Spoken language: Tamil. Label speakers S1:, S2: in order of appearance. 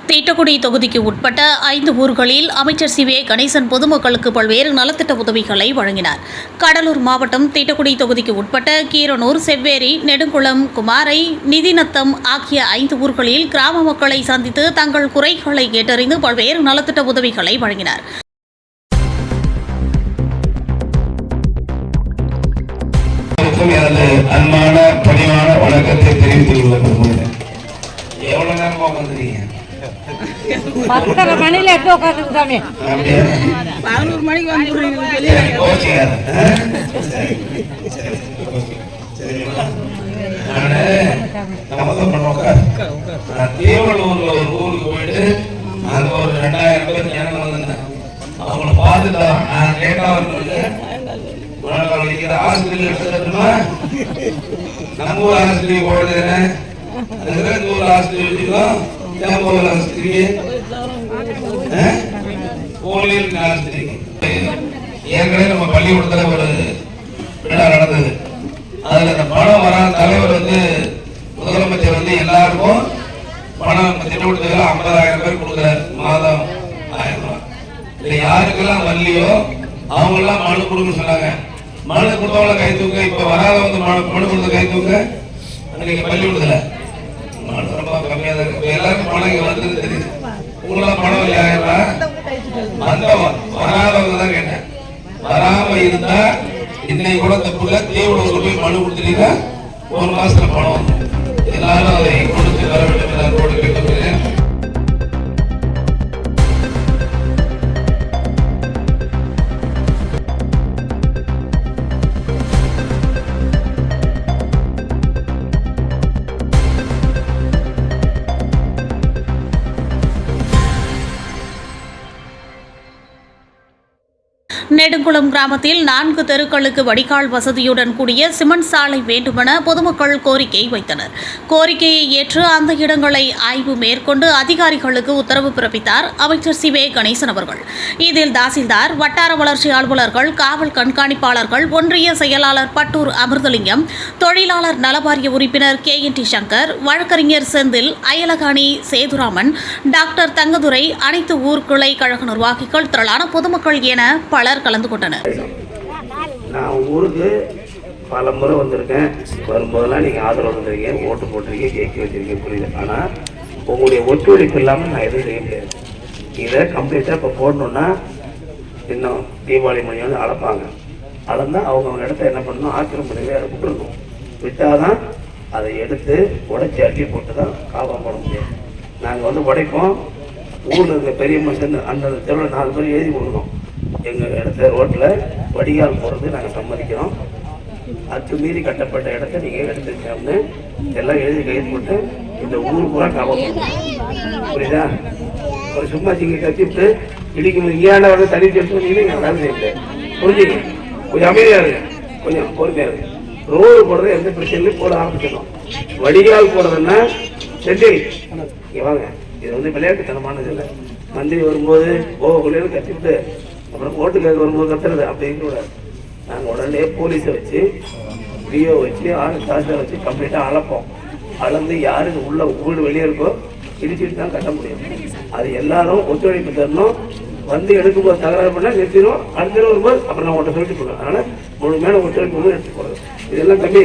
S1: தீட்டக்குடி தொகுதிக்கு உட்பட்ட 5 ஊர்களில் அமைச்சர் சி. வே. கணேசன் பொதுமக்களுக்கு பல்வேறு நலத்திட்ட உதவிகளை வழங்கினார். கடலூர் மாவட்டம் தீட்டக்குடி தொகுதிக்கு உட்பட்ட கீரனூர், செவ்வேரி, நெடுங்குளம், குமாரை, நிதிநத்தம் ஆகிய 5 ஊர்களில் கிராம மக்களை சந்தித்து தங்கள் குறைகளை கேட்டறிந்து பல்வேறு நலத்திட்ட உதவிகளை வழங்கினார்.
S2: அன்பான பணிவான வணக்கத்தை தெரிவித்துக் கொள்கிறேன். எவ்வளவு நேரமா வந்துறீங்க?
S3: 10:30 மணில எட்டு உட்காந்துருக்காமே.
S4: 11 மணிக்கு வந்துடுறீங்க.
S2: தேவலூர்ல ஒரு ஊருக்கு போயிட்டு அங்க ஒரு 2000 பேர் ஜனங்க வந்திருந்தேன். அவங்கள பார்த்துட்டு நான் லேட்டா வந்து ஆஸ்பத்திரி எடுத்துமா நம்ம ஊர் ஆஸ்பத்திரி போடுறேன். ஊர் ஆஸ்பத்திரி ஆஸ்பத்திரி ஆஸ்பத்திரி ஏற்கனவே நம்ம பள்ளிக்கூடத்துல ஒரு விழா நடந்தது. அதுல இந்த பணம் வராத தலைவர் வந்து முதலமைச்சர் வந்து எல்லாருக்கும் பணம் திட்டமிட்டு 50,000 பேர் கொடுக்குறாரு. மாதம் 1000 ரூபாய். இல்ல யாருக்கெல்லாம் வரலையோ அவங்க எல்லாம் மனு கொடுக்க சொன்னாங்க. மனு கொடுத்தவங்கள கை தூக்க. இப்ப வராதவங்க மனு கொடுத்த கை தூக்க. அன்னைக்கு பள்ளிக்கூடத்துல மனு ரொம்ப கம்மியா தான் இருக்கு. எல்லாருக்கும் பணம் இங்க வந்து தெரியுது. உங்களெல்லாம் பணம் இல்லையா? வராதவங்க தான் கேட்டேன். வராம இருந்தா இன்னைக்கு கூட தப்புல தேவையோட போய் மனு கொடுத்துட்டீங்க. 1 மாசத்துல பணம் வந்து எல்லாரும் அதை கொடுத்து வர வேண்டும் என்று நான் போட்டு கேட்டுக்கிறேன்.
S1: நெடுங்குளம் கிராமத்தில் 4 தெருக்களுக்கு வடிகால் வசதியுடன் கூடிய சிமெண்ட் சாலை வேண்டுமென பொதுமக்கள் கோரிக்கை வைத்தனர். கோரிக்கையை ஏற்று அந்த இடங்களை ஆய்வு மேற்கொண்டு அதிகாரிகளுக்கு உத்தரவு பிறப்பித்தார் அமைச்சர் சி. வே. கணேசன் அவர்கள். இதில் தாசில்தார், வட்டார வளர்ச்சி அலுவலர்கள், காவல் கண்காணிப்பாளர்கள், ஒன்றிய செயலாளர் பட்டூர் அமிர்தலிங்கம், தொழிலாளர் நலவாரிய உறுப்பினர் KNT சங்கர், வழக்கறிஞர் செந்தில், அயலகாணி சேதுராமன், டாக்டர் தங்கதுரை, அனைத்து ஊர் கிளை கழக நிர்வாகிகள், திரளான பொதுமக்கள் என பலர் கலந்து கொண்டனர்.
S5: நான் ஊருக்கு பல முறை வந்திருக்கேன். வரும்போதெல்லாம் நீங்கள் ஆதரவு வந்துருக்கீங்க, ஓட்டு போட்டிருக்கீங்க, கேட்க வச்சிருக்கீங்க, புரியுது. ஆனால் உங்களுடைய ஒத்துழைப்பு இல்லாமல் நான் எதுவும் செய்ய முடியாது. இதை கம்ப்ளீட்டாக இப்போ போடணுன்னா இன்னும் தீபாவளி மணி வந்து அளப்பாங்க. அளந்தால் அவங்க இடத்த என்ன பண்ணணும், ஆக்கிரமிப்பு வேறு விட்டுருணும். விட்டால் தான் அதை எடுத்து உடைச்சி அள்ளி போட்டு தான் காவம் போட முடியும். நாங்கள் வந்து உடைப்போம். ஊரில் இருக்க பெரிய மனுஷன் அந்த தெருவில் 4 பேர் எழுதி கொடுக்கணும். எங்கள் இடத்த ரோட்டில் வடிகால் போகிறது நாங்கள் சம்மதிக்கிறோம். அத்துமீறி கட்டப்பட்ட இடத்த நீங்கள் எடுத்துக்கோன்னு எல்லாம் எழுதி கைது போட்டு இந்த ஊர் பூரா காவல் புரியுதா? ஒரு சும்மா நீங்கள் கத்திட்டு இடிக்கணும். இங்கேயாண்ட வந்து தனி தெரிஞ்சு நீங்கள் வேலை செய்ய முடியாது. புரிஞ்சுங்க. கொஞ்சம் அமைதியாக இருங்க, கொஞ்சம் பொறுமையாக இருங்க. ரோடு போடுறது எந்த பிரச்சனையும் போட ஆரம்பிச்சிடணும். வடிகால் போடுறதுன்னா செந்தில் இங்கே வாங்க. இது வந்து விளையாட்டுத்தனமானது இல்லை. மந்திரி வரும்போது கோவக்குள்ளேன்னு கத்திவிட்டு அப்புறம் ஓட்டு கேட்க வரும்போது கத்துறது அப்படின்னு கூடாது. நாங்கள் உடனே போலீஸை வச்சு, டிஓ வச்சு, தாசில்தார் வச்சு கம்ப்ளீட்டாக அளப்போம். அளந்து யாருக்கு உள்ள வீடு வெளியே இருக்கோ இடிச்சுட்டு தான் கட்ட முடியும். அது எல்லாரும் ஒத்துழைப்பு தரணும். வந்து எடுக்கும்போது தகராறு பண்ணால் நிறுத்திடும். அடுத்த வரும்போது அப்புறம் நான் உங்கள்கிட்ட சொல்லிட்டு போடுவேன். அதனால் முழுமையான ஒத்துழைப்பு எடுத்து போடுறது. இதெல்லாம் கம்மி.